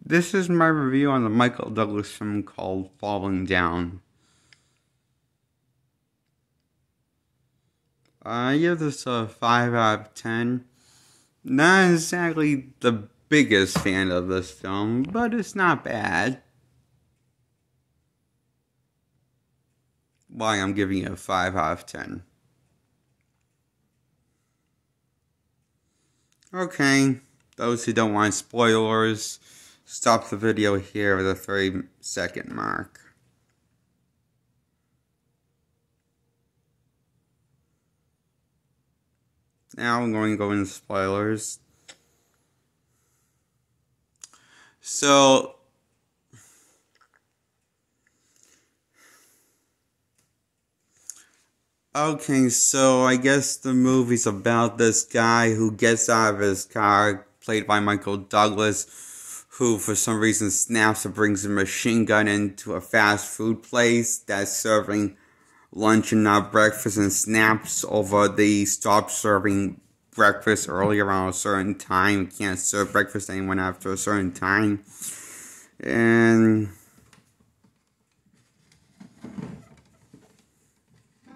This is my review on the Michael Douglas film called Falling Down. I give this a 5 out of 10. Not exactly the biggest fan of this film, but it's not bad. Why I'm giving it a 5 out of 10. Okay, those who don't want spoilers, stop the video here at the 30-second mark. Now I'm going to go into spoilers. Okay, so I guess the movie's about this guy who gets out of his car, played by Michael Douglas, who for some reason snaps and brings a machine gun into a fast food place that's serving lunch and not breakfast, and snaps over the stop serving breakfast early around a certain time. You can't serve breakfast to anyone after a certain time. And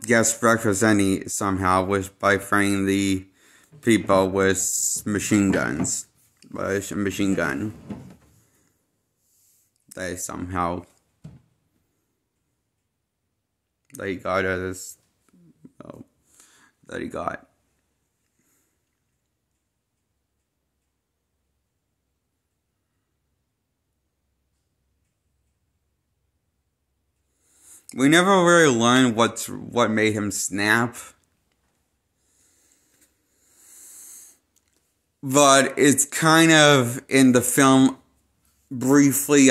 gets breakfast somehow by fighting the people with machine guns. With a machine gun. They somehow that he got that he got. We never really learned what made him snap. But it's kind of in the film briefly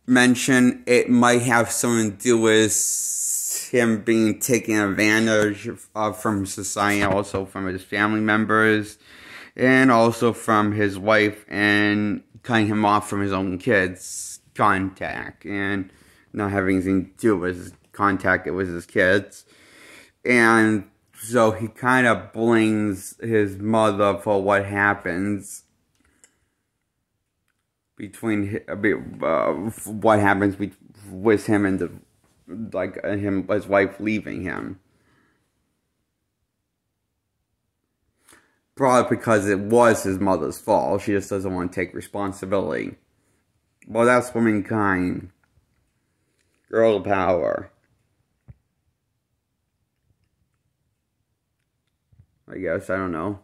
mentioned. It might have something to do with him being taken advantage of from society, also from his family members, and also from his wife, and cutting him off from his own kids' contact, and not having anything to do with his contact with his kids. And so he kind of blames his mother for what happens what happens with him and his wife leaving him. Probably because it was his mother's fault. She just doesn't want to take responsibility. Well, that's womankind. Girl power. I guess, I don't know.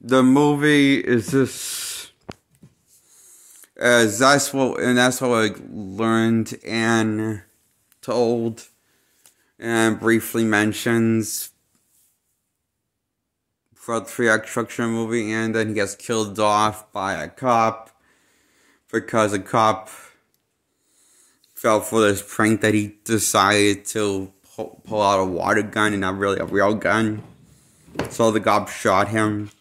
The movie is just that's what I learned and told and briefly mentions for the 3-act structure movie, and then he gets killed off by a cop because a cop fell for this prank that he decided to pull out a water gun and not really a real gun. So the cop shot him.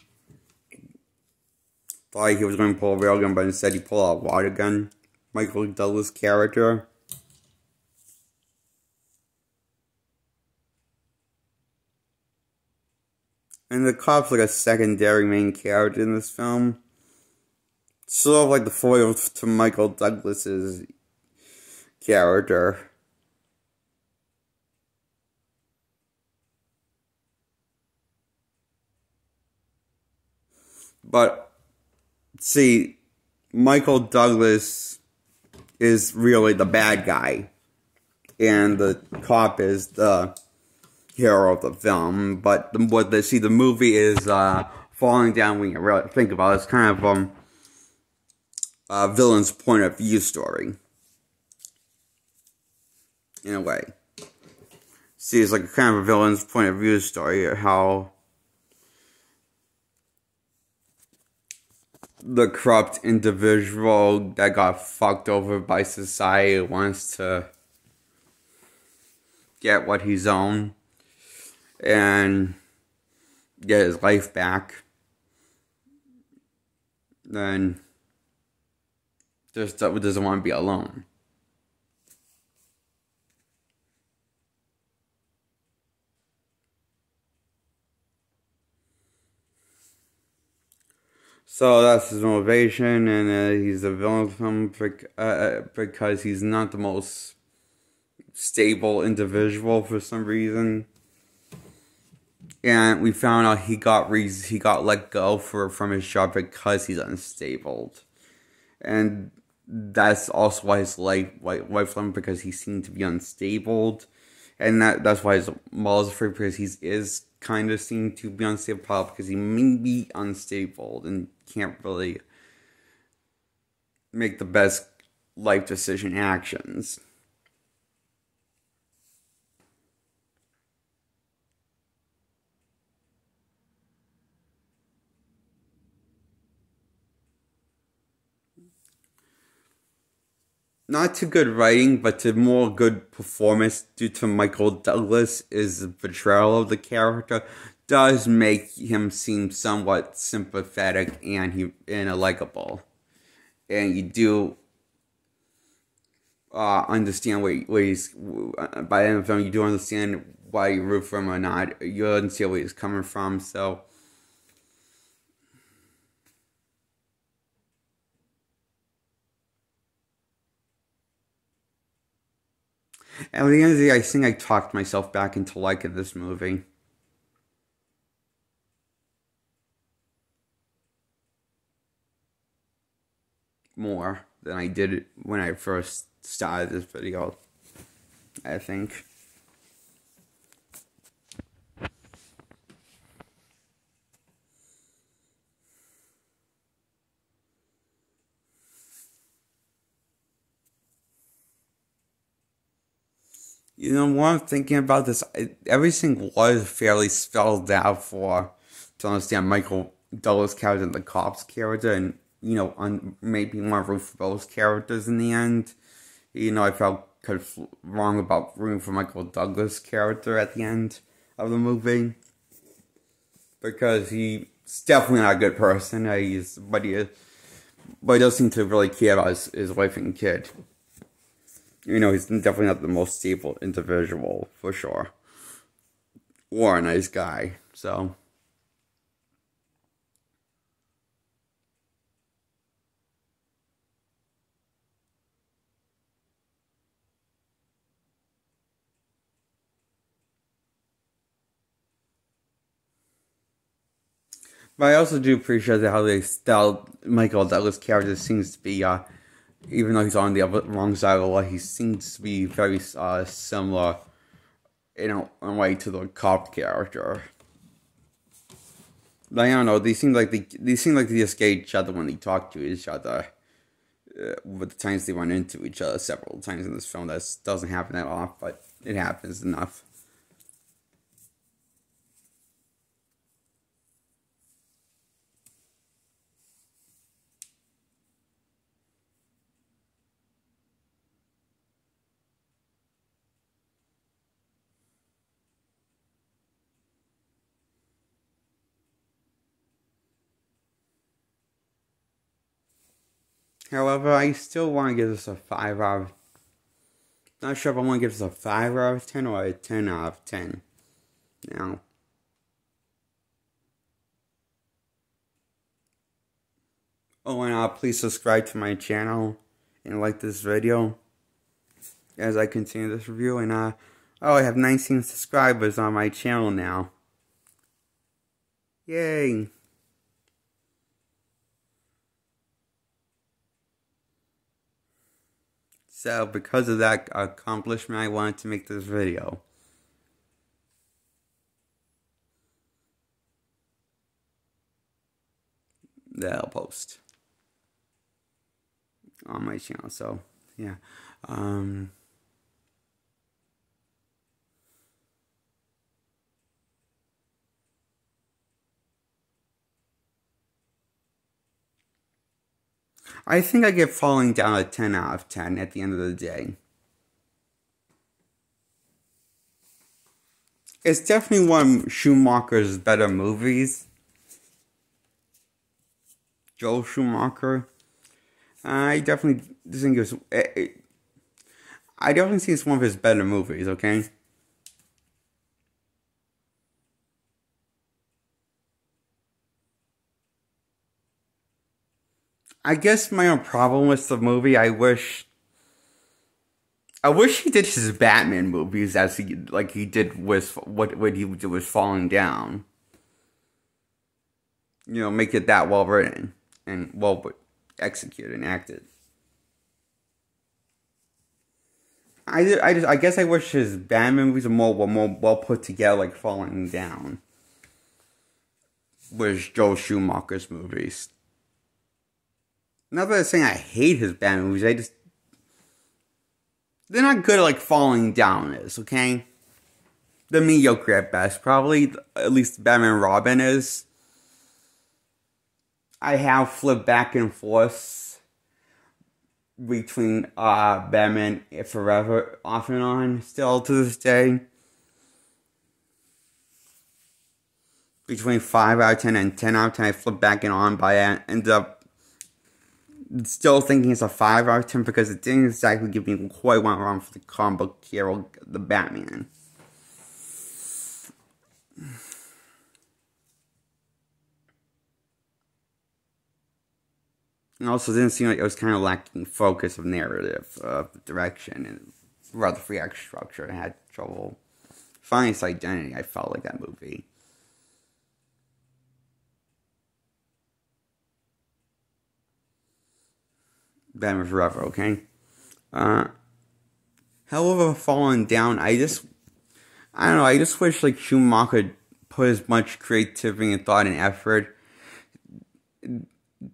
Thought he was going to pull a real gun, but instead he pulled out a water gun. Michael Douglas character. And the cop's like a secondary main character in this film. Sort of like the foil to Michael Douglas's character. But, see, Michael Douglas is really the bad guy. And the cop is the hero of the film. But the movie is falling down when you really think about it. It's kind of a villain's point of view story. In a way. See, it's like kind of a villain's point of view story. How the corrupt individual that got fucked over by society wants to get what he's own and get his life back. Then just doesn't want to be alone. So that's his motivation, and he's a villain of him because he's not the most stable individual for some reason. And we found out he got let go from his job because he's unstable, and that's also why his life left him, because he seemed to be unstable, and that's why his mom is afraid, because he is kind of seemed to be unstable because he may be unstable and can't really make the best life decision actions. Not to good writing, but to more good performance due to Michael Douglas, is the portrayal of the character does make him seem somewhat sympathetic and likable, and you do understand what he's by the end of the film. You do understand why you root for him or not. You understand where he's coming from. So. At the end of the day, I think I talked myself back into liking this movie more than I did when I first started this video, I think. You know, while I'm thinking about this, everything was fairly spelled out to understand Michael Douglas' character and the cop's character, and maybe want to root for both characters in the end. I felt kind of wrong about rooting for Michael Douglas' character at the end of the movie, because he's definitely not a good person. But he does seem to really care about his wife and kid. He's definitely not the most stable individual, for sure. Or a nice guy, so. But I also do appreciate how they styled Michael Douglas' character. Seems to be, even though he's on the wrong side of the law, he seems to be very similar, in a way, to the cop character. But I don't know. They seem like they just get each other when they talk to each other. With the times they run into each other several times in this film, that doesn't happen that often, but it happens enough. However, I still want to give this a 5 out of... Not sure if I want to give this a 5 out of 10 or a 10 out of 10. Now. Oh, and please subscribe to my channel and like this video as I continue this review. And I have 19 subscribers on my channel now. Yay! So, because of that accomplishment, I wanted to make this video. That I'll post on my channel. So, yeah. I think I get Falling Down a 10 out of 10 at the end of the day. It's definitely one of Schumacher's better movies. Joel Schumacher. I definitely think it's... I definitely think it's one of his better movies, okay? I guess my own problem with the movie, I wish he did his Batman movies as he did with what he did with Falling Down. You know, make it that well written and well executed and acted. I guess I wish his Batman movies were more well put together, like Falling Down, with Joel Schumacher's movies. Not that I'm saying I hate his Batman movies, they're not good like Falling Down is, okay? They're mediocre at best, probably, at least Batman and Robin is. I have flipped back and forth between Batman Forever off and on, still to this day. Between 5 out of 10 and 10 out of 10, I flip back and on, but I end up still thinking it's a 5 out of 10 because it didn't exactly give me quite what went wrong for the comic book hero, the Batman. And also, it didn't seem like it was kind of lacking focus of narrative, direction, and rather free act structure. I had trouble finding its identity. I felt like that movie. Batman Forever, okay? However, Falling Down, I don't know, I just wish, like, Schumacher put as much creativity and thought and effort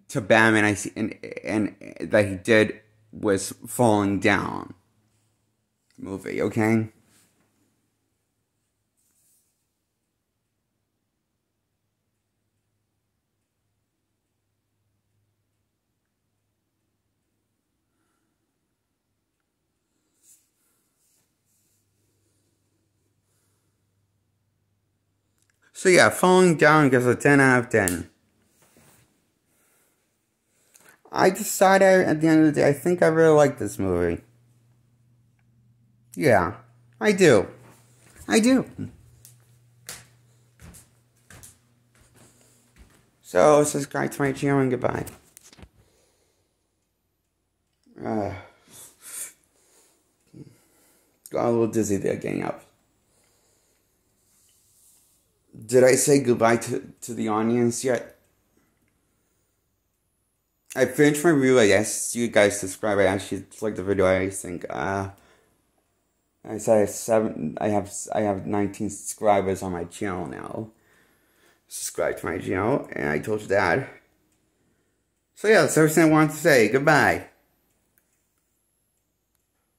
to Batman and that he did was Falling Down movie, okay? So yeah, Falling Down gets a 10 out of 10. I decided at the end of the day, I think I really like this movie. Yeah, I do. I do. So, subscribe to my channel and goodbye. Got a little dizzy there getting up. Did I say goodbye to the audience yet? I finished my review. I asked you guys to subscribe. I asked you to like the video. I think I said I have 19 subscribers on my channel now. Subscribe to my channel, and I told you that. So yeah, that's everything I wanted to say. Goodbye.